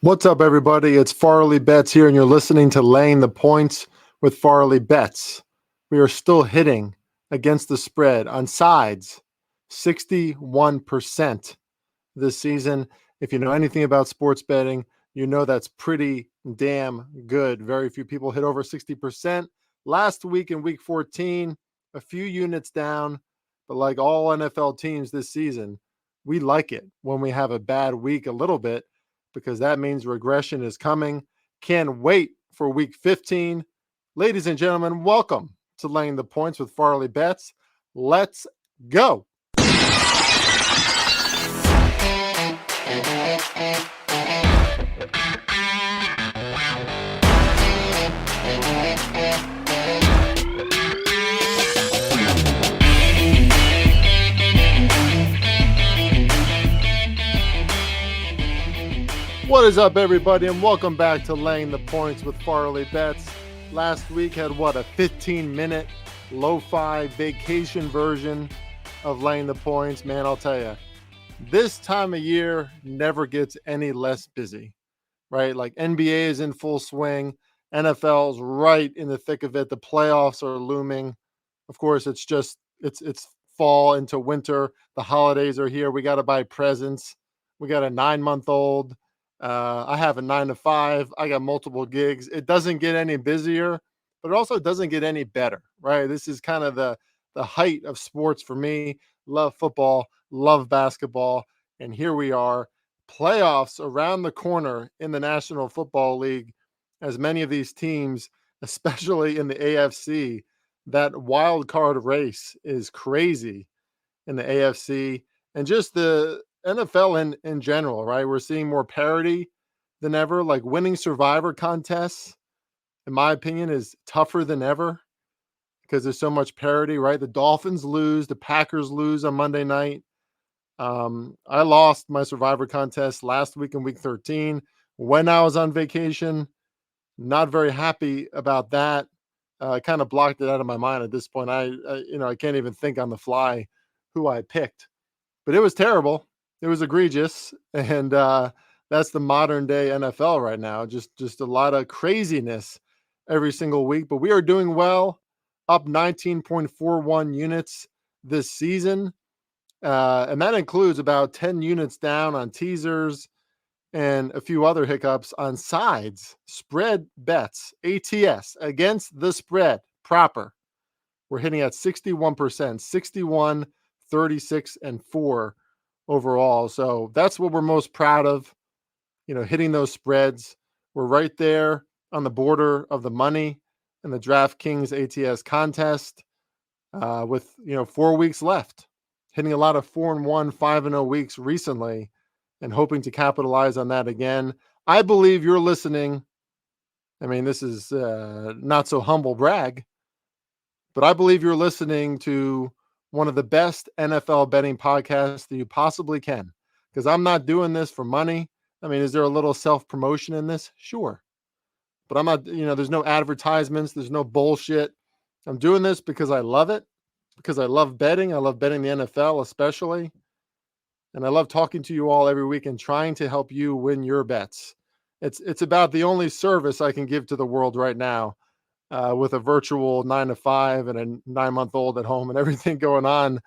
What's up, everybody? It's Farley Betts here, and you're listening to Laying the Points with Farley Betts. We are still hitting against the spread on sides 61% this season. If you know anything about sports betting, you know that's pretty damn good. Very few people hit over 60%. Last week in week 14, a few units down, but like all NFL teams this season, we like it when we have a bad week a little bit because that means regression is coming. Can't wait for week 15. Ladies and gentlemen, welcome to Laying the Points with Farley Betts. Let's go. What is up, everybody, and welcome back to Laying the Points with Farley Betts. Last week had, a 15-minute lo-fi vacation version of Laying the Points. Man, I'll tell you, this time of year never gets any less busy, right? Like NBA is in full swing. NFL's right in the thick of it. The playoffs are looming. Of course, it's fall into winter. The holidays are here. We got to buy presents. We got a 9-month-old. I have a 9 to 5. I got multiple gigs. It doesn't get any busier, but it also doesn't get any better, right? This is kind of the height of sports for me. Love football, love basketball, and here we are. Playoffs around the corner in the National Football League, as many of these teams, especially in the AFC, that wild card race is crazy in the AFC, and just the NFL in general, right? We're seeing more parity than ever. Like winning Survivor contests, in my opinion, is tougher than ever because there's so much parity, right? The Dolphins lose, the Packers lose on Monday night. I lost my Survivor contest last week in week 13 when I was on vacation. Not very happy about that. I kind of blocked it out of my mind at this point. I can't even think on the fly who I picked, but it was terrible. It was egregious, and that's the modern day NFL right now. Just a lot of craziness every single week, but we are doing well, up 19.41 units this season, and that includes about 10 units down on teasers and a few other hiccups on sides. Spread bets, ATS, against the spread proper. We're hitting at 61%, 61, 36, and 4 overall. So that's what we're most proud of, hitting those spreads. We're right there on the border of the money in the DraftKings ATS contest with, 4 weeks left, hitting a lot of 4-1, 5-0 weeks recently and hoping to capitalize on that again. I believe you're listening. I mean, this is not so humble brag, but I believe you're listening to one of the best NFL betting podcasts that you possibly can, because I'm not doing this for money. I mean, is there a little self-promotion in this? Sure. But I'm not, there's no advertisements. There's no bullshit. I'm doing this because I love it, because I love betting. I love betting the NFL especially. And I love talking to you all every week and trying to help you win your bets. It's about the only service I can give to the world right now. With a virtual 9 to 5 and a 9-month-old at home and everything going on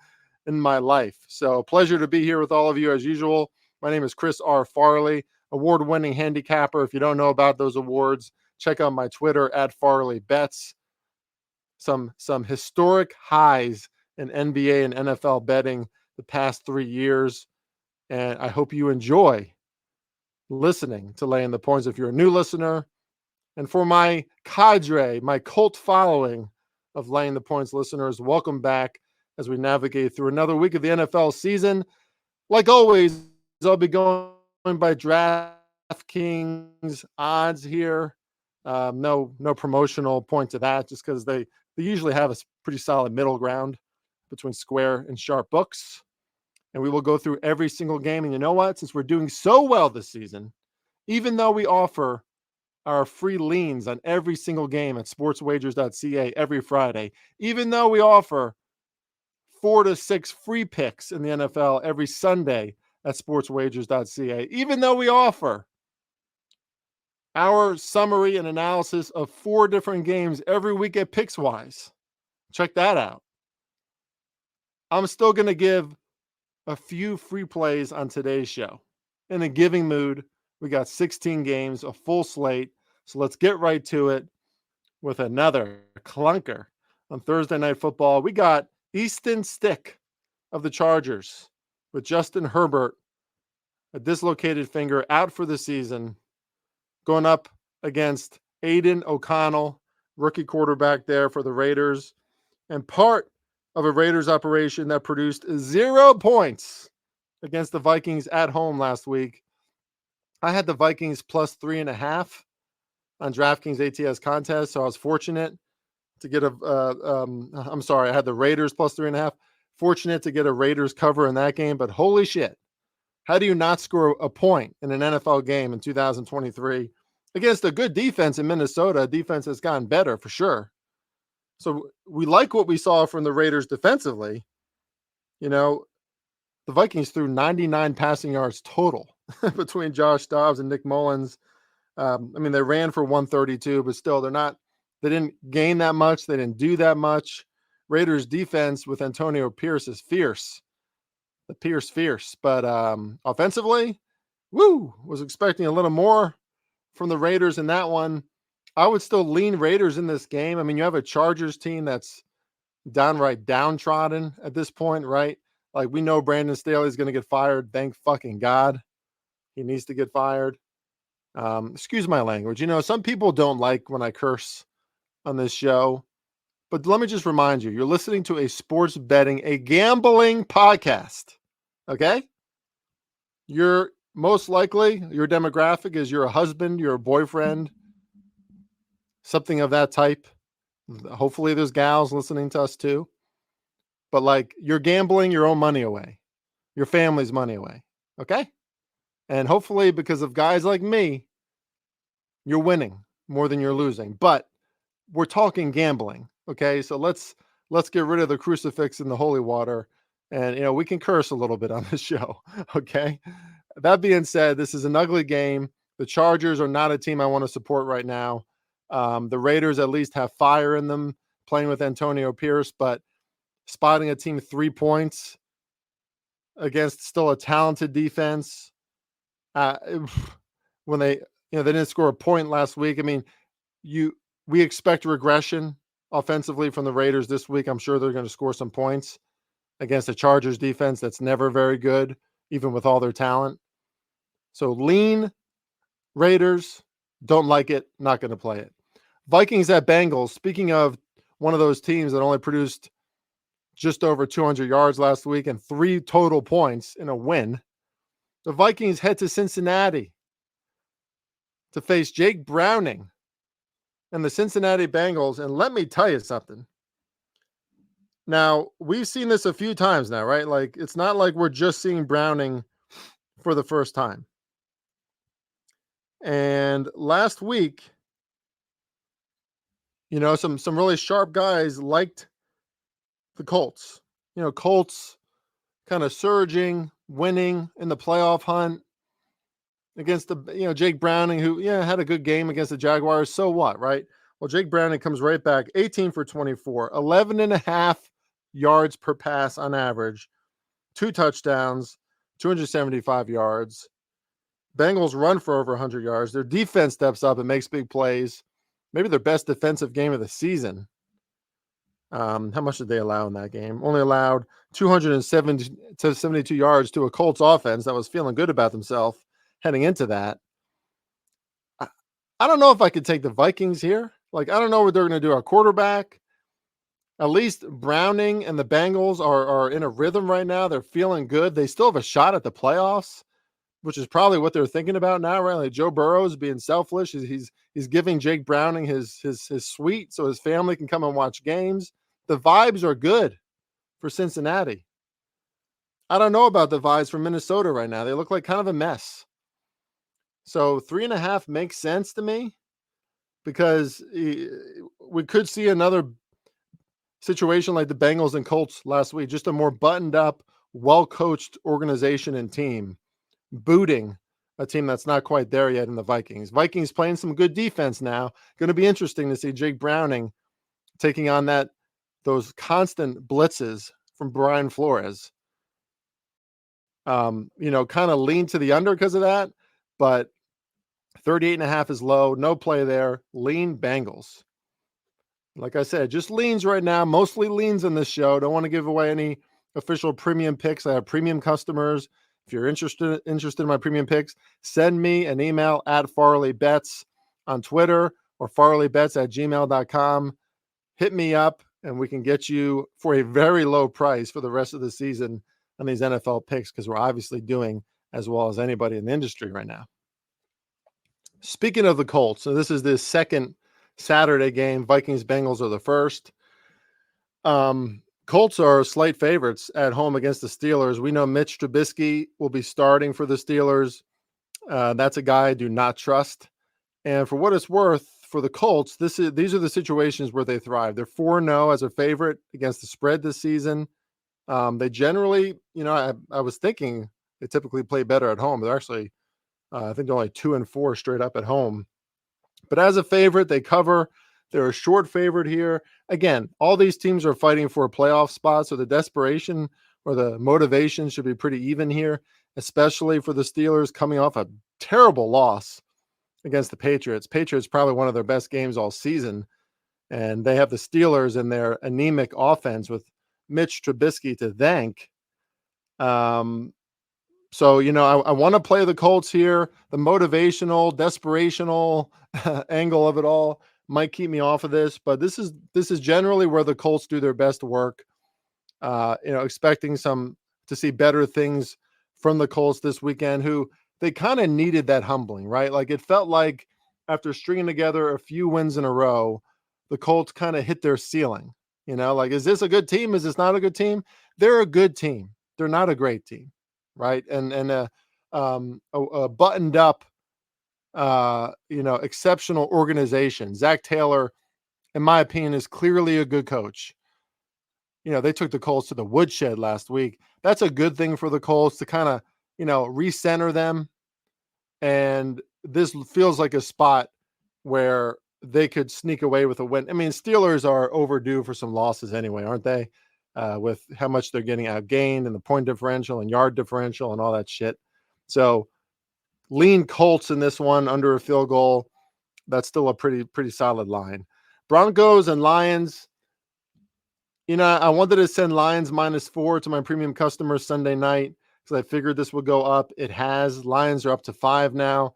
in my life. So pleasure to be here with all of you as usual. My name is Chris R. Farley, award-winning handicapper. If you don't know about those awards, check out my Twitter at Farley Betts. Some historic highs in NBA and NFL betting the past 3 years. And I hope you enjoy listening to Laying the Points if you're a new listener. And for my cadre, my cult following of Laying the Points listeners, welcome back as we navigate through another week of the NFL season. Like always, I'll be going by DraftKings odds here. No promotional point to that, just because they usually have a pretty solid middle ground between Square and Sharp Books. And we will go through every single game. And you know what? Since we're doing so well this season, even though we offer our free leans on every single game at sportswagers.ca every Friday, even though we offer 4 to 6 free picks in the NFL every Sunday at sportswagers.ca, even though we offer Our summary and analysis of 4 different games every week at Pickswise. Check that out. I'm still going to give a few free plays on today's show. In a giving mood, we got 16 games, a full slate. So let's get right to it with another clunker on Thursday Night Football. We got Easton Stick of the Chargers with Justin Herbert, a dislocated finger, out for the season, going up against Aiden O'Connell, rookie quarterback there for the Raiders, and part of a Raiders operation that produced 0 points against the Vikings at home last week. I had the Vikings plus 3.5 on DraftKings ATS contest, so I was fortunate to get I had the Raiders plus 3.5. Fortunate to get a Raiders cover in that game, but holy shit. How do you not score a point in an NFL game in 2023 against a good defense in Minnesota, a defense that's gotten better for sure? So we like what we saw from the Raiders defensively. You know, the Vikings threw 99 passing yards total between Josh Dobbs and Nick Mullins. They ran for 132, but still they didn't gain that much. They didn't do that much. Raiders defense with Antonio Pierce is fierce. The Pierce fierce. But offensively, was expecting a little more from the Raiders in that one. I would still lean Raiders in this game. I mean, you have a Chargers team that's downright downtrodden at this point, right? Like, we know Brandon Staley is going to get fired. Thank fucking God. He needs to get fired. Excuse my language. Some people don't like when I curse on this show, but let me just remind you, you're listening to a sports betting, a gambling podcast. Okay? You're most likely, your demographic is you're a husband, you're a boyfriend, something of that type. Hopefully there's gals listening to us too. But like, you're gambling your own money away, your family's money away. Okay? And hopefully because of guys like me, you're winning more than you're losing. But we're talking gambling. Okay? So let's get rid of the crucifix and the holy water. And, we can curse a little bit on this show. Okay? That being said, this is an ugly game. The Chargers are not a team I want to support right now. The Raiders at least have fire in them playing with Antonio Pierce, but spotting a team 3 points against still a talented defense, when they didn't score a point last week. I mean, we expect regression offensively from the Raiders this week. I'm sure they're going to score some points against the Chargers defense that's never very good, even with all their talent. So lean Raiders, don't like it, not going to play it. Vikings at Bengals. Speaking of one of those teams that only produced just over 200 yards last week and 3 total points in a win, the Vikings head to Cincinnati to face Jake Browning and the Cincinnati Bengals. And let me tell you something. Now, we've seen this a few times now, right? Like, it's not like we're just seeing Browning for the first time. And last week, some really sharp guys liked the Colts. Colts kind of surging, winning in the playoff hunt against Jake Browning, who had a good game against the Jaguars. So what, right? Well, Jake Browning comes right back, 18 for 24, 11.5 yards per pass on average, 2 touchdowns, 275 yards. Bengals run for over 100 yards. Their defense steps up and makes big plays. Maybe their best defensive game of the season. How much did they allow in that game? Only allowed 272 yards to a Colts offense that was feeling good about themselves heading into that. I don't know if I could take the Vikings here. Like, I don't know what they're going to do. Our quarterback, at least Browning and the Bengals are in a rhythm right now. They're feeling good. They still have a shot at the playoffs, which is probably what they're thinking about now, right? Like, Joe Burrow is being selfish. He's giving Jake Browning his suite so his family can come and watch games. The vibes are good for Cincinnati. I don't know about the vibes from Minnesota right now. They look like kind of a mess. So 3.5 makes sense to me because we could see another situation like the Bengals and Colts last week, just a more buttoned up, well-coached organization and team booting a team that's not quite there yet in the Vikings. Vikings playing some good defense now. Going to be interesting to see Jake Browning taking on those constant blitzes from Brian Flores. Kind of lean to the under because of that, but 38.5 is low. No play there. Lean Bengals. Like I said, just leans right now, mostly leans in this show. Don't want to give away any official premium picks. I have premium customers. If you're interested in my premium picks, send me an email at FarleyBets on Twitter or FarleyBets@gmail.com. Hit me up and we can get you for a very low price for the rest of the season on these NFL picks, because we're obviously doing as well as anybody in the industry right now. Speaking of the Colts, so this is the second Saturday game. Vikings-Bengals are the first. Colts are slight favorites at home against the Steelers. We know Mitch Trubisky will be starting for the Steelers. That's a guy I do not trust. And for what it's worth, for the Colts, these are the situations where they thrive. They're 4-0 as a favorite against the spread this season. They generally, I was thinking they typically play better at home. They're actually, I think they're only 2-4 straight up at home. But as a favorite, they cover. They're a short favorite here. Again, all these teams are fighting for a playoff spot, so the desperation or the motivation should be pretty even here, especially for the Steelers coming off a terrible loss against the Patriots. Patriots probably one of their best games all season, and they have the Steelers in their anemic offense with Mitch Trubisky to thank. So, I want to play the Colts here. The motivational, desperational angle of it all might keep me off of this, but this is generally where the Colts do their best work. Expecting to see better things from the Colts this weekend, who they kind of needed that humbling, right? Like it felt like after stringing together a few wins in a row, the Colts kind of hit their ceiling. Like, is this a good team? Is this not a good team? They're a good team. They're not a great team. Right. And a buttoned up, exceptional organization. Zach Taylor, in my opinion, is clearly a good coach. They took the Colts to the woodshed last week. That's a good thing for the Colts to kind of, recenter them. And this feels like a spot where they could sneak away with a win. I mean, Steelers are overdue for some losses anyway, aren't they? With how much they're getting outgained and the point differential and yard differential and all that shit. So lean Colts in this one under a field goal. That's still a pretty solid line. Broncos and Lions. I wanted to send Lions -4 to my premium customers Sunday night because I figured this would go up. It has. Lions are up to 5 now.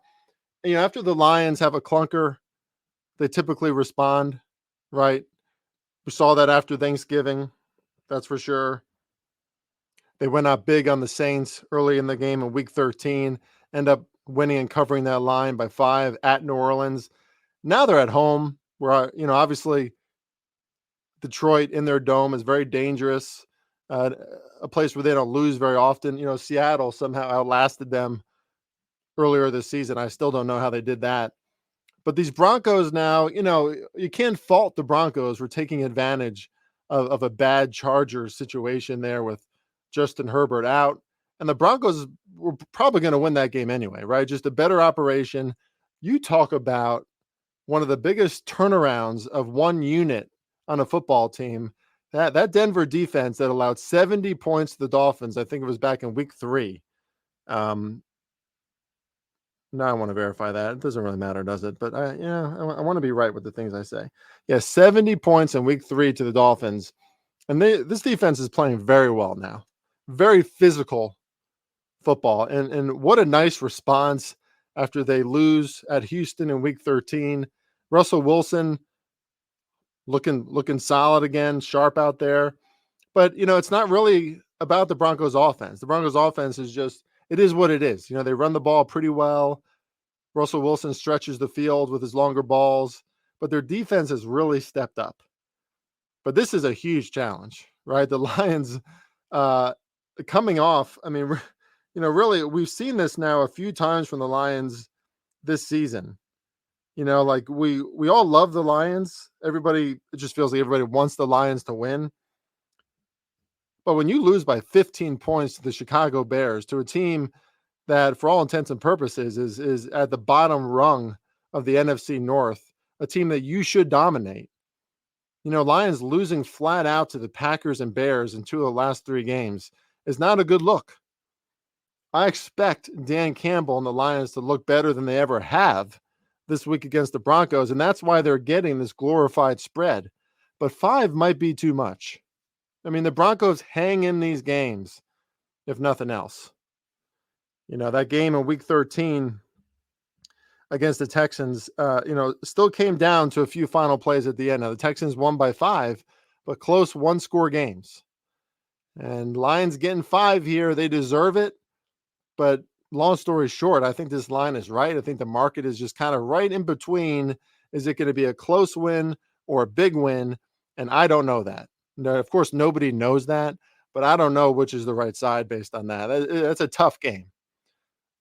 After the Lions have a clunker, they typically respond, right? We saw that after Thanksgiving. That's for sure. They went up big on the Saints early in the game in week 13, end up winning and covering that line by 5 at New Orleans. Now they're at home where, obviously Detroit in their dome is very dangerous, a place where they don't lose very often. Seattle somehow outlasted them earlier this season. I still don't know how they did that. But these Broncos now, you can't fault the Broncos for taking advantage of a bad Chargers situation there with Justin Herbert out. And the Broncos were probably going to win that game anyway, right? Just a better operation. You talk about one of the biggest turnarounds of one unit on a football team. That Denver defense that allowed 70 points to the Dolphins, I think it was back in week 3. Now I want to verify that. It doesn't really matter, does it? But I want to be right with the things I say. Yeah, 70 points in week 3 to the Dolphins. And this defense is playing very well now. Very physical football. And what a nice response after they lose at Houston in week 13. Russell Wilson looking solid again, sharp out there. But, it's not really about the Broncos offense. The Broncos offense it is what it is. They run the ball pretty well. Russell Wilson stretches the field with his longer balls, but their defense has really stepped up. But this is a huge challenge, right? The Lions coming off, I mean, really, we've seen this now a few times from the Lions this season. Like we all love the Lions. It just feels like everybody wants the Lions to win. But when you lose by 15 points to the Chicago Bears, to a team that for all intents and purposes is at the bottom rung of the NFC North, a team that you should dominate. Lions losing flat out to the Packers and Bears in 2 of the last 3 games is not a good look. I expect Dan Campbell and the Lions to look better than they ever have this week against the Broncos, and that's why they're getting this glorified spread. But 5 might be too much. I mean, the Broncos hang in these games, if nothing else. That game in Week 13 against the Texans, still came down to a few final plays at the end. Now, the Texans won by 5, but close one-score games. And Lions getting 5 here, they deserve it. But long story short, I think this line is right. I think the market is just kind of right in between. Is it going to be a close win or a big win? And I don't know that. Now, of course, nobody knows that, but I don't know which is the right side based on that. That's a tough game.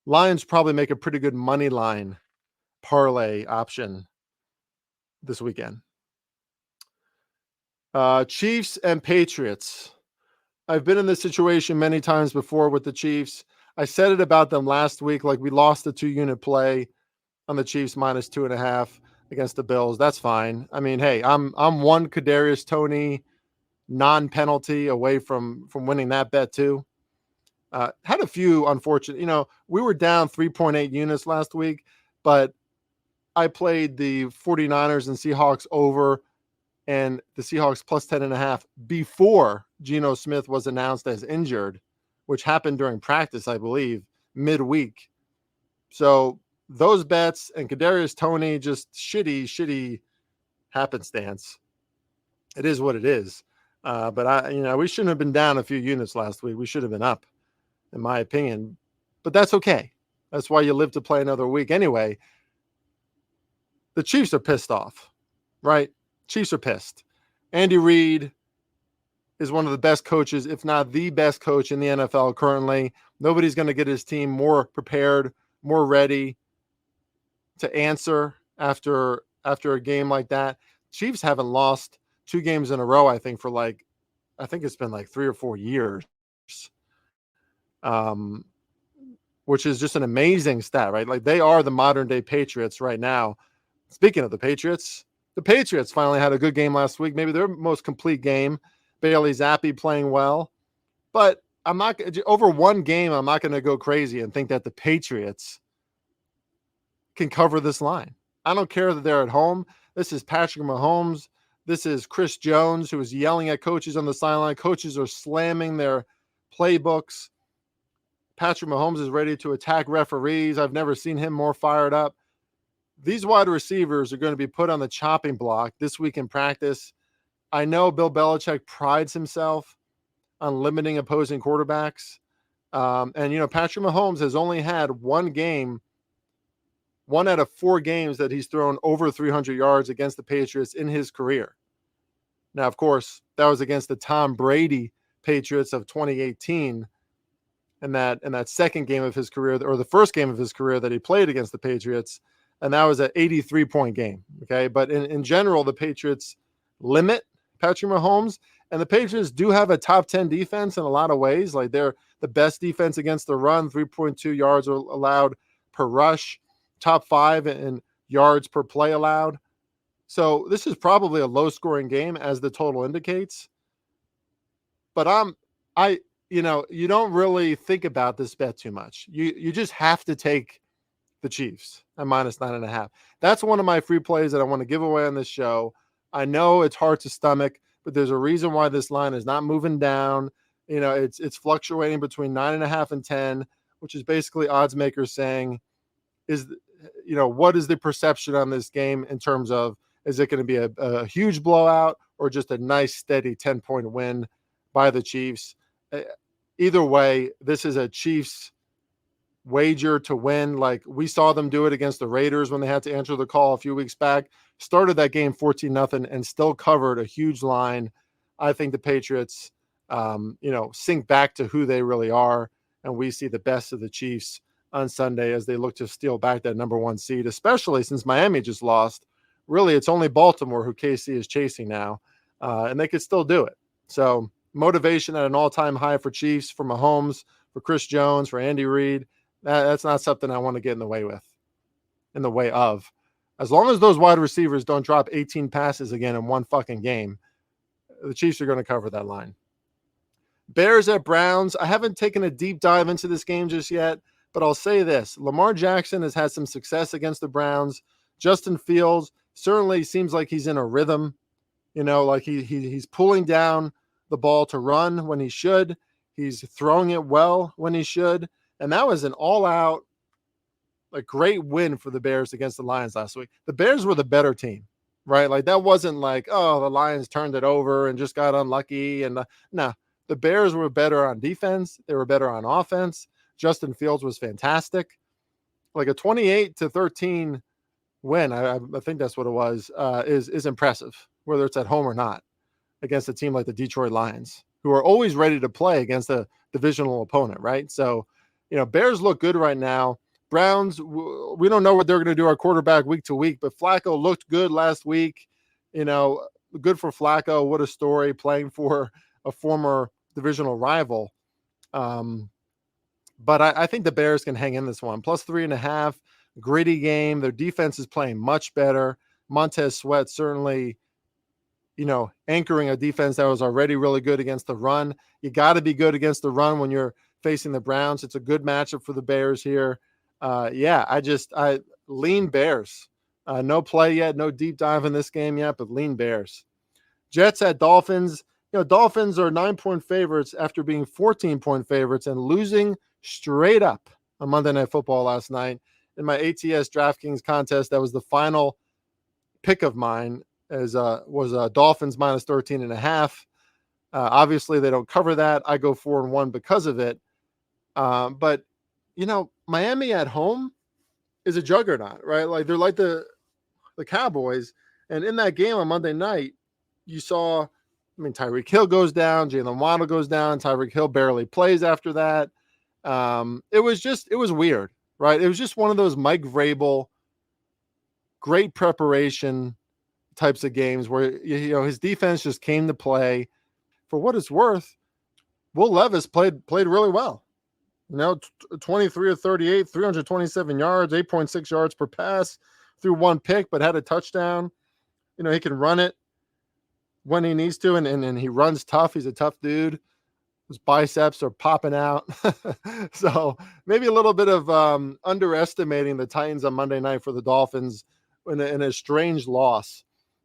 Lions probably make a pretty good money line parlay option this weekend. Chiefs and Patriots. I've been in this situation many times before with the Chiefs. I said it about them last week, like we lost the 2-unit play on the Chiefs minus 2.5 against the Bills. That's fine. I mean, hey, I'm one Kadarius Toney non-penalty away from winning that bet too. Had a few unfortunate, we were down 3.8 units last week, but I played the 49ers and Seahawks over and the Seahawks plus 10.5 before Geno Smith was announced as injured, which happened during practice, I believe, midweek. So those bets and Kadarius Toney, just shitty happenstance. It is what it is. But we shouldn't have been down a few units last week. We should have been up, in my opinion. But that's okay. That's why you live to play another week anyway. The Chiefs are pissed off, right? Chiefs are pissed. Andy Reid is one of the best coaches, if not the best coach in the NFL currently. Nobody's going to get his team more prepared, more ready to answer after a game like that. Chiefs haven't lost 2 games in a row, I think, for I think it's been like 3 or 4 years. Which is just an amazing stat, right? Like they are the modern day Patriots right now. Speaking of the Patriots finally had a good game last week, maybe their most complete game. Bailey Zappi playing well, but I'm not over one game. I'm not going to go crazy and think that the Patriots can cover this line. I don't care that they're at home. This is Patrick Mahomes. This is Chris Jones, who is yelling at coaches on the sideline. Coaches are slamming their playbooks. Patrick Mahomes is ready to attack referees. I've never seen him more fired up. These wide receivers are going to be put on the chopping block this week in practice. I know Bill Belichick prides himself on limiting opposing quarterbacks. And Patrick Mahomes has only had one out of 4 games that he's thrown over 300 yards against the Patriots in his career. Now, of course, that was against the Tom Brady Patriots of 2018. And that second game of his career, or the first game of his career that he played against the Patriots, and that was an 83-point game. Okay, but in general, the Patriots limit Patrick Mahomes, and the Patriots do have a top 10 defense in a lot of ways. Like they're the best defense against the run, 3.2 yards are allowed per rush, top 5 in yards per play allowed. So this is probably a low-scoring game, as the total indicates. But you don't really think about this bet too much. You just have to take the Chiefs at minus 9.5. That's one of my free plays that I want to give away on this show. I know it's hard to stomach, but there's a reason why this line is not moving down. It's fluctuating between 9.5 and 10, which is basically odds makers saying, what is the perception on this game in terms of, is it going to be a huge blowout or just a nice steady 10-point win by the Chiefs? Either way, this is a Chiefs wager to win. Like we saw them do it against the Raiders when they had to answer the call a few weeks back. Started that game 14-0 and still covered a huge line. I think the Patriots, sink back to who they really are, and we see the best of the Chiefs on Sunday as they look to steal back that number 1 seed, especially since Miami just lost. Really, it's only Baltimore who KC is chasing now, and they could still do it. So motivation at an all-time high for Chiefs, for Mahomes, for Chris Jones, for Andy Reid. That's not something I want to get in the way of. As long as those wide receivers don't drop 18 passes again in one fucking game, the Chiefs are going to cover that line. Bears at Browns. I haven't taken a deep dive into this game just yet, but I'll say this. Lamar Jackson has had some success against the Browns. Justin Fields certainly seems like he's in a rhythm. Like he's pulling down the ball to run when he should. He's throwing it well when he should. And that was an all-out, great win for the Bears against the Lions last week. The Bears were the better team, right? Like that wasn't like, oh, the Lions turned it over and just got unlucky. And no, the Bears were better on defense. They were better on offense. Justin Fields was fantastic. Like a 28-13 win, I think that's what it was, is impressive, whether it's at home or not, against a team like the Detroit Lions, who are always ready to play against a divisional opponent, right? So, Bears look good right now. Browns, we don't know what they're going to do our quarterback week to week, but Flacco looked good last week. Good for Flacco. What a story, playing for a former divisional rival. But I think the Bears can hang in this one. Plus 3.5, gritty game. Their defense is playing much better. Montez Sweat certainly, anchoring a defense that was already really good against the run. You got to be good against the run when you're facing the Browns. It's a good matchup for the Bears here. I lean Bears. No play yet, no deep dive in this game yet, but lean Bears. Jets at Dolphins. Dolphins are 9-point favorites after being 14-point favorites and losing straight up on Monday Night Football last night. In my ATS DraftKings contest, that was the final pick of mine, was Dolphins minus 13.5. Obviously, they don't cover that. I go 4-1 because of it. But Miami at home is a juggernaut, right? Like they're like the Cowboys. And in that game on Monday night, you saw, Tyreek Hill goes down, Jalen Waddle goes down, Tyreek Hill barely plays after that. It was weird, right? It was just one of those Mike Vrabel great preparation types of games where, his defense just came to play. For what it's worth, Will Levis played really well. 23 of 38, 327 yards, 8.6 yards per pass, threw one pick, but had a touchdown. He can run it when he needs to, and he runs tough. He's a tough dude. His biceps are popping out. So maybe a little bit of underestimating the Titans on Monday night for the Dolphins in a strange loss.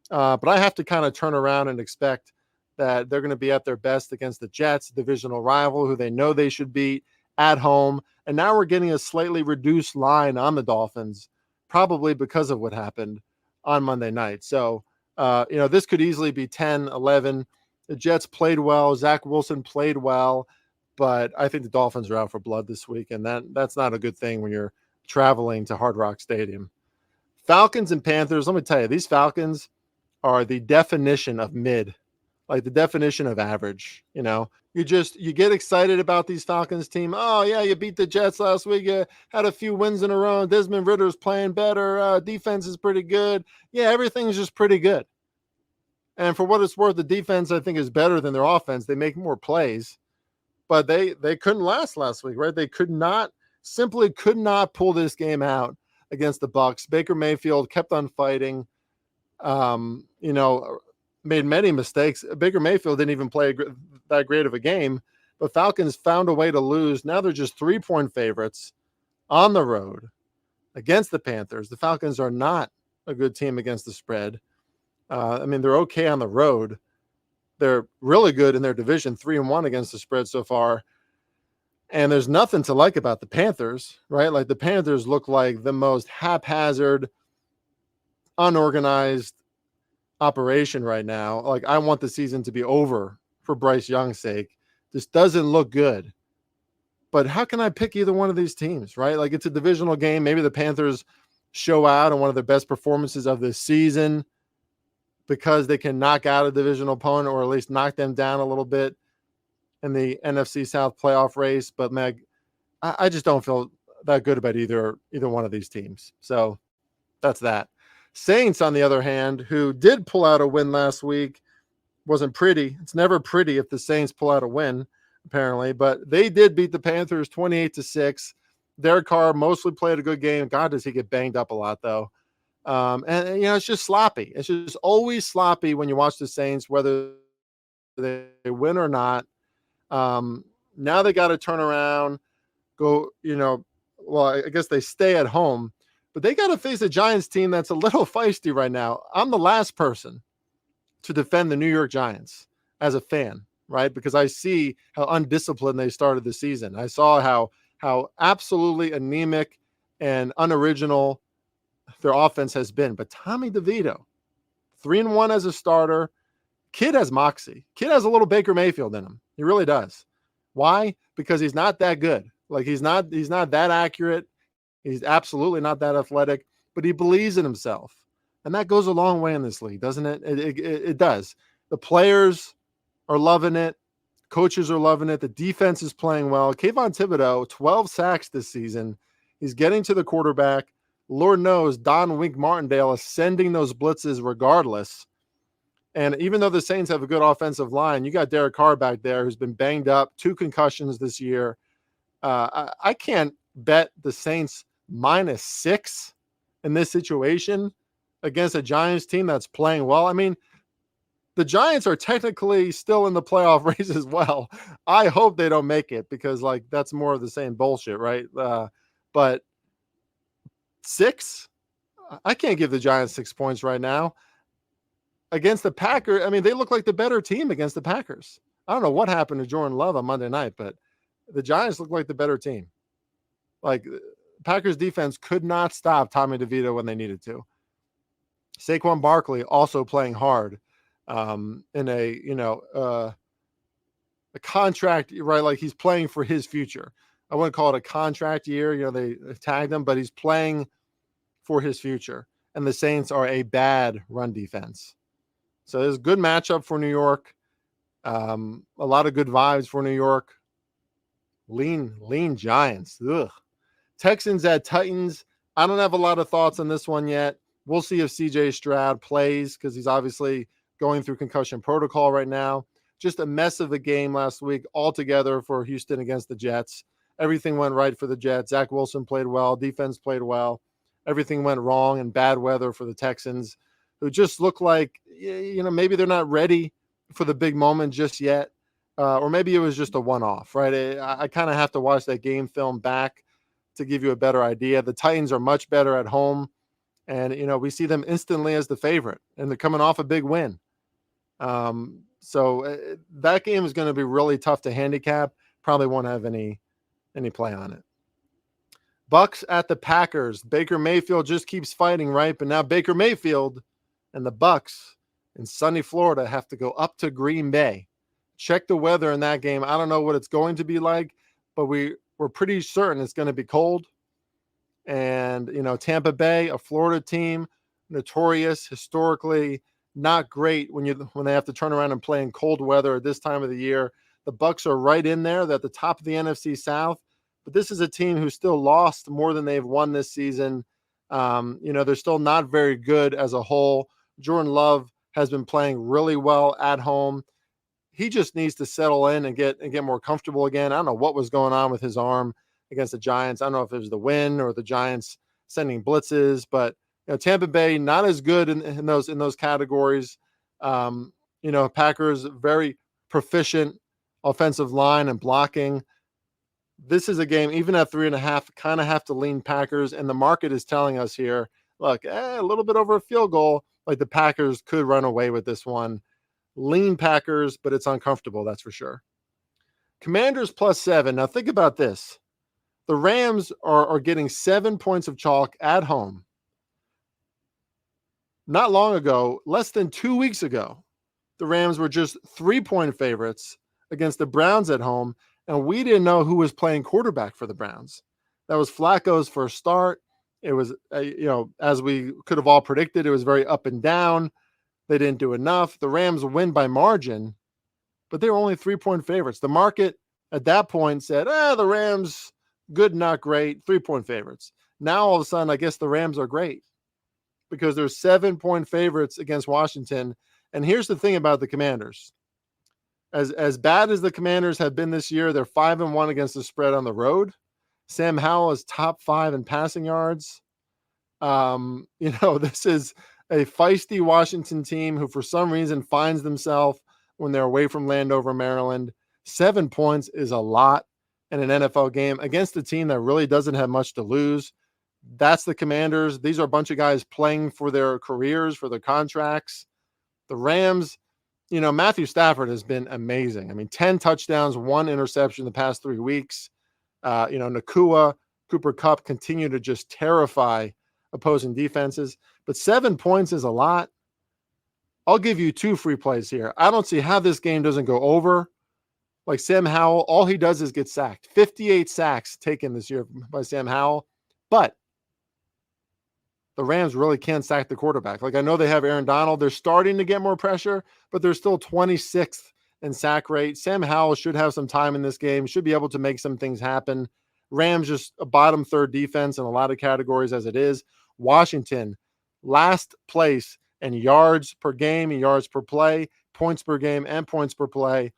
But I have to kind of turn around and expect that they're going to be at their best against the Jets, divisional rival, who they know they should beat at home. And now we're getting a slightly reduced line on the Dolphins, probably because of what happened on Monday night. So, this could easily be 10-11. The Jets played well. Zach Wilson played well, but I think the Dolphins are out for blood this week, and that's not a good thing when you're traveling to Hard Rock Stadium. Falcons and Panthers, let me tell you, these Falcons are the definition of mid, like the definition of average. You get excited about these Falcons team. Oh yeah, you beat the Jets last week. You had a few wins in a row. Desmond Ritter's playing better. Defense is pretty good. Yeah, everything's just pretty good. And for what it's worth, the defense, I think, is better than their offense. They make more plays, but they couldn't last week, right? They could not pull this game out against the Bucks. Baker Mayfield kept on fighting, made many mistakes. Baker Mayfield didn't even play that great of a game, but Falcons found a way to lose. Now they're just 3-point favorites on the road against the Panthers. The Falcons are not a good team against the spread. They're okay on the road. They're really good in their division, 3-1 against the spread so far. And there's nothing to like about the Panthers, right? Like the Panthers look like the most haphazard, unorganized operation right now. Like I want the season to be over for Bryce Young's sake. This doesn't look good. But how can I pick either one of these teams, right? Like it's a divisional game. Maybe the Panthers show out on one of their best performances of this season because they can knock out a divisional opponent or at least knock them down a little bit in the NFC South playoff race. But Meg, I just don't feel that good about either one of these teams. So that's that. Saints, on the other hand, who did pull out a win last week, wasn't pretty. It's never pretty if the Saints pull out a win, apparently, but they did beat the Panthers 28-6. Derek Carr mostly played a good game. God, does he get banged up a lot, though. And it's just sloppy. It's just always sloppy when you watch the Saints, whether they win or not. Now they got to turn around, go, well, I guess they stay at home, but they got to face a Giants team that's a little feisty right now. I'm the last person to defend the New York Giants as a fan, right? Because I see how undisciplined they started the season. I saw how absolutely anemic and unoriginal their offense has been. But Tommy DeVito, 3-1 as a starter. Kid has moxie. Kid has a little Baker Mayfield in him. He really does. Why? Because he's not that good. Like he's not that accurate. He's absolutely not that athletic, but he believes in himself. And that goes a long way in this league, doesn't it? It does. The players are loving it. Coaches are loving it. The defense is playing well. Kayvon Thibodeau, 12 sacks this season. He's getting to the quarterback. Lord knows Don Wink Martindale is sending those blitzes regardless. And even though the Saints have a good offensive line, you got Derek Carr back there who's been banged up, 2 concussions this year. I can't bet the Saints -6 in this situation against a Giants team that's playing well. I mean, the Giants are technically still in the playoff race as well. I hope they don't make it because, like, that's more of the same bullshit, right? But 6? I can't give the Giants 6 points right now. Against the Packers, I mean, they look like the better team against the Packers. I don't know what happened to Jordan Love on Monday night, but the Giants look like the better team. Like, Packers defense could not stop Tommy DeVito when they needed to. Saquon Barkley also playing hard in a contract, right? Like he's playing for his future. I wouldn't call it a contract year. They tagged him, but he's playing for his future. And the Saints are a bad run defense. So there's a good matchup for New York. A lot of good vibes for New York. Lean Giants. Ugh. Texans at Titans. I don't have a lot of thoughts on this one yet. We'll see if CJ Stroud plays because he's obviously going through concussion protocol right now. Just a mess of a game last week altogether for Houston against the Jets. Everything went right for the Jets. Zach Wilson played well. Defense played well. Everything went wrong in bad weather for the Texans, who just look like, maybe they're not ready for the big moment just yet. Or maybe it was just a one-off, right? I kind of have to watch that game film back to give you a better idea. The Titans are much better at home. And, we see them instantly as the favorite. And they're coming off a big win. So that game is going to be really tough to handicap. Probably won't have any play on it. Bucks at the Packers. Baker Mayfield just keeps fighting, right? But now Baker Mayfield and the Bucks in sunny Florida have to go up to Green Bay. Check the weather in that game. I don't know what it's going to be like, but we're pretty certain it's going to be cold. And, Tampa Bay, a Florida team, notorious, historically not great when they have to turn around and play in cold weather at this time of the year. The Bucks are right in there. They're at the top of the NFC South. But this is a team who still lost more than they've won this season. They're still not very good as a whole. Jordan Love has been playing really well at home. He just needs to settle in and get more comfortable again. I don't know what was going on with his arm against the Giants. I don't know if it was the wind or the Giants sending blitzes, but Tampa Bay not as good in those categories. Packers very proficient offensive line and blocking. This is a game, even at 3.5, kind of have to lean Packers. And the market is telling us here, look, a little bit over a field goal, like the Packers could run away with this one. Lean Packers, but it's uncomfortable, that's for sure. Commanders +7. Now think about this. The Rams are getting 7 points of chalk at home. Not long ago, less than 2 weeks ago, the Rams were just 3-point favorites against the Browns at home. And we didn't know who was playing quarterback for the Browns. That was Flacco's first start. It was, as we could have all predicted, it was very up and down. They didn't do enough. The Rams win by margin, but they were only 3-point favorites. The market at that point said, the Rams, good, not great, 3-point favorites. Now, all of a sudden, I guess the Rams are great because they're 7-point favorites against Washington. And here's the thing about the Commanders. As bad as the Commanders have been this year, they're 5-1 against the spread on the road. Sam Howell is top 5 in passing yards. This is a feisty Washington team who, for some reason, finds themselves when they're away from Landover, Maryland. 7 points is a lot in an NFL game against a team that really doesn't have much to lose. That's the Commanders. These are a bunch of guys playing for their careers, for their contracts. The Rams, Matthew Stafford has been amazing. I mean, 10 touchdowns, 1 interception the past 3 weeks. Nakua, Cooper Kupp continue to just terrify opposing defenses. But 7 points is a lot. I'll give you 2 free plays here. I don't see how this game doesn't go over. Like Sam Howell, all he does is get sacked. 58 sacks taken this year by Sam Howell. But the Rams really can't sack the quarterback. Like, I know they have Aaron Donald. They're starting to get more pressure, but they're still 26th in sack rate. Sam Howell should have some time in this game, should be able to make some things happen. Rams just a bottom third defense in a lot of categories as it is. Washington, last place in yards per game and yards per play, points per game and points per play.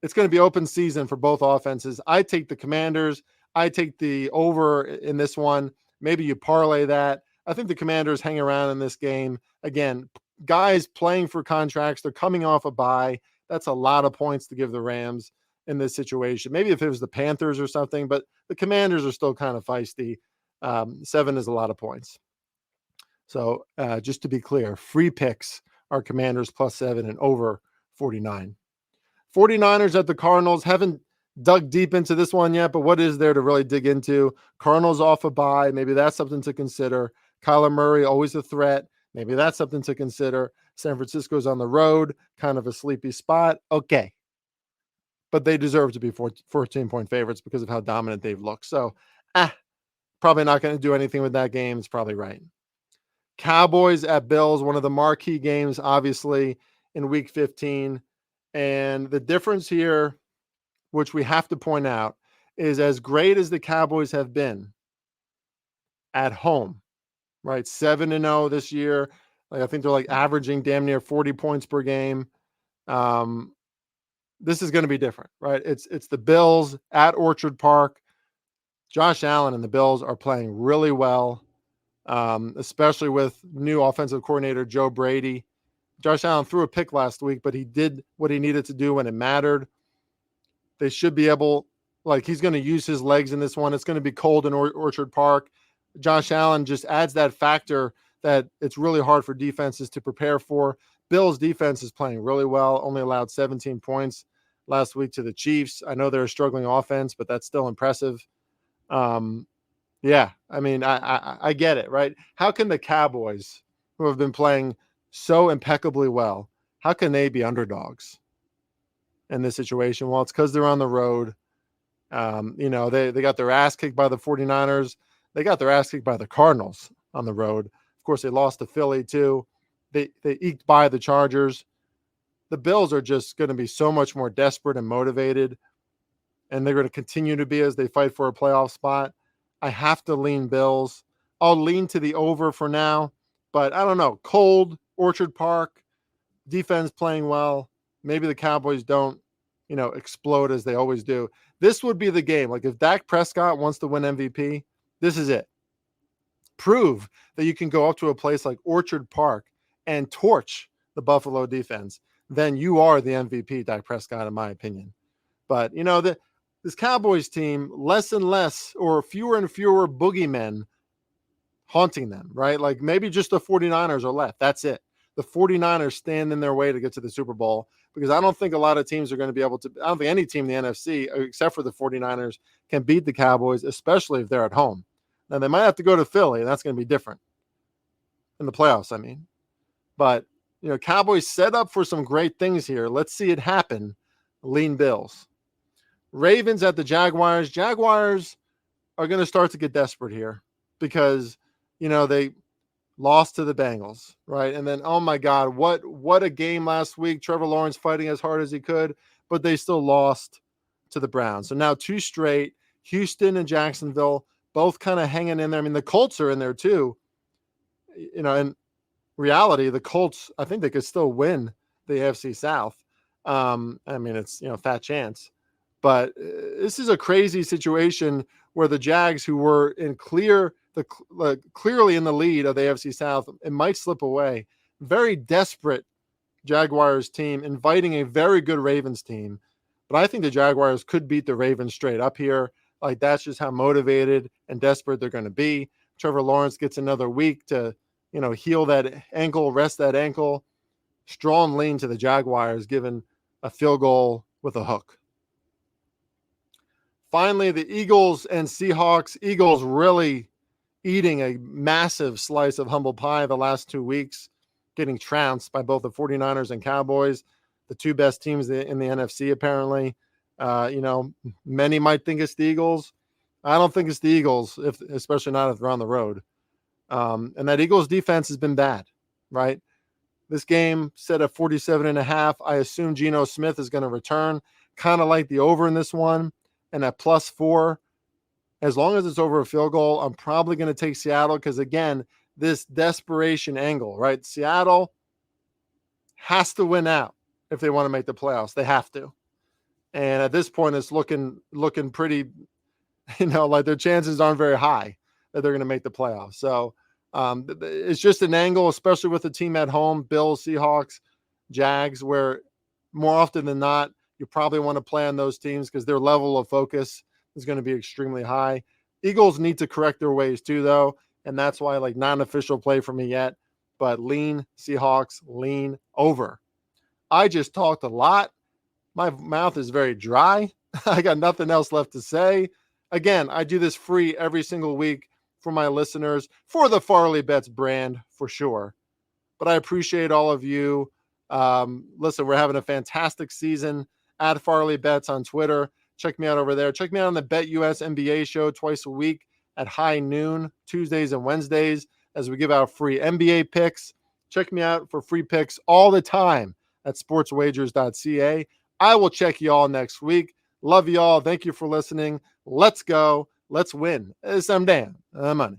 It's going to be open season for both offenses. I take the Commanders. I take the over in this one. Maybe you parlay that. I think the Commanders hang around in this game. Again, guys playing for contracts, they're coming off a bye. That's a lot of points to give the Rams in this situation. Maybe if it was the Panthers or something, but the Commanders are still kind of feisty. 7 is a lot of points. So just to be clear, free picks are Commanders +7 and over 49. 49ers at the Cardinals. Haven't dug deep into this one yet, but what is there to really dig into? Cardinals off a bye. Maybe that's something to consider. Kyler Murray, always a threat. Maybe that's something to consider. San Francisco's on the road, kind of a sleepy spot. Okay. But they deserve to be 14-point favorites because of how dominant they've looked. So, probably not going to do anything with that game. It's probably right. Cowboys at Bills, one of the marquee games, obviously, in Week 15. And the difference here, which we have to point out, is as great as the Cowboys have been at home, right? 7-0 this year. Like, I think they're like averaging damn near 40 points per game. This is going to be different, right? It's the Bills at Orchard Park. Josh Allen and the Bills are playing really well, especially with new offensive coordinator Joe Brady. Josh Allen threw a pick last week, but he did what he needed to do when it mattered. They should be able, he's going to use his legs in this one. It's going to be cold in Orchard Park. Josh Allen just adds that factor that it's really hard for defenses to prepare for. Bills defense is playing really well, only allowed 17 points last week to the Chiefs. I know they're a struggling offense, but that's still impressive. Yeah, I mean, I get it, right? How can the Cowboys, who have been playing so impeccably well, how can they be underdogs in this situation? Well, it's because they're on the road. They got their ass kicked by the 49ers. They got their ass kicked by the Cardinals on the road. Of course, they lost to Philly too. They eked by the Chargers. The Bills are just going to be so much more desperate and motivated, and they're going to continue to be as they fight for a playoff spot. I have to lean Bills. I'll lean to the over for now, but I don't know. Cold, Orchard Park, defense playing well. Maybe the Cowboys don't, explode as they always do. This would be the game. Like, if Dak Prescott wants to win MVP, this is it. Prove that you can go up to a place like Orchard Park and torch the Buffalo defense. Then you are the MVP, Dak Prescott, in my opinion. But, this Cowboys team, less and less or fewer and fewer boogeymen haunting them, right? Like, maybe just the 49ers are left. That's it. The 49ers stand in their way to get to the Super Bowl, because I don't think a lot of teams are going to be able to. I don't think any team in the NFC, except for the 49ers, can beat the Cowboys, especially if they're at home. Now, they might have to go to Philly, and that's going to be different in the playoffs, I mean. But, Cowboys set up for some great things here. Let's see it happen. Lean Bills. Ravens at the Jaguars. Jaguars are going to start to get desperate here because, they lost to the Bengals, right? And then, oh my God, what a game last week. Trevor Lawrence fighting as hard as he could, but they still lost to the Browns. So now 2 straight, Houston and Jacksonville, both kind of hanging in there. I mean, the Colts are in there too. In reality, the Colts, I think they could still win the AFC South. I mean, it's, fat chance. But this is a crazy situation where the Jags, who were in clearly in the lead of the AFC South, it might slip away. Very desperate Jaguars team inviting a very good Ravens team. But I think the Jaguars could beat the Ravens straight up here. Like, that's just how motivated and desperate they're going to be. Trevor Lawrence gets another week to, heal that ankle, rest that ankle. Strong lean to the Jaguars, given a field goal with a hook. Finally, the Eagles and Seahawks. Eagles really eating a massive slice of humble pie the last 2 weeks, getting trounced by both the 49ers and Cowboys, the two best teams in the NFC, apparently. Many might think it's the Eagles. I don't think it's the Eagles, especially not if they're on the road. And that Eagles defense has been bad, right? This game set at 47.5. I assume Geno Smith is going to return. Kind of like the over in this one. And at +4, as long as it's over a field goal, I'm probably going to take Seattle because, again, this desperation angle, right? Seattle has to win out if they want to make the playoffs. They have to. And at this point, it's looking pretty, like their chances aren't very high that they're going to make the playoffs. So it's just an angle, especially with the team at home, Bills, Seahawks, Jags, where more often than not, you probably want to play on those teams because their level of focus is going to be extremely high. Eagles need to correct their ways too, though, and that's why, not an official play for me yet, but lean Seahawks, lean over. I just talked a lot. My mouth is very dry. I got nothing else left to say. Again, I do this free every single week for my listeners, for the Farley Bets brand, for sure. But I appreciate all of you. Listen, we're having a fantastic season. At Farley Bets on Twitter. Check me out over there. Check me out on the BetUS NBA show twice a week at high noon, Tuesdays and Wednesdays, as we give out free NBA picks. Check me out for free picks all the time at sportswagers.ca. I will check you all next week. Love you all. Thank you for listening. Let's go. Let's win. Some damn money.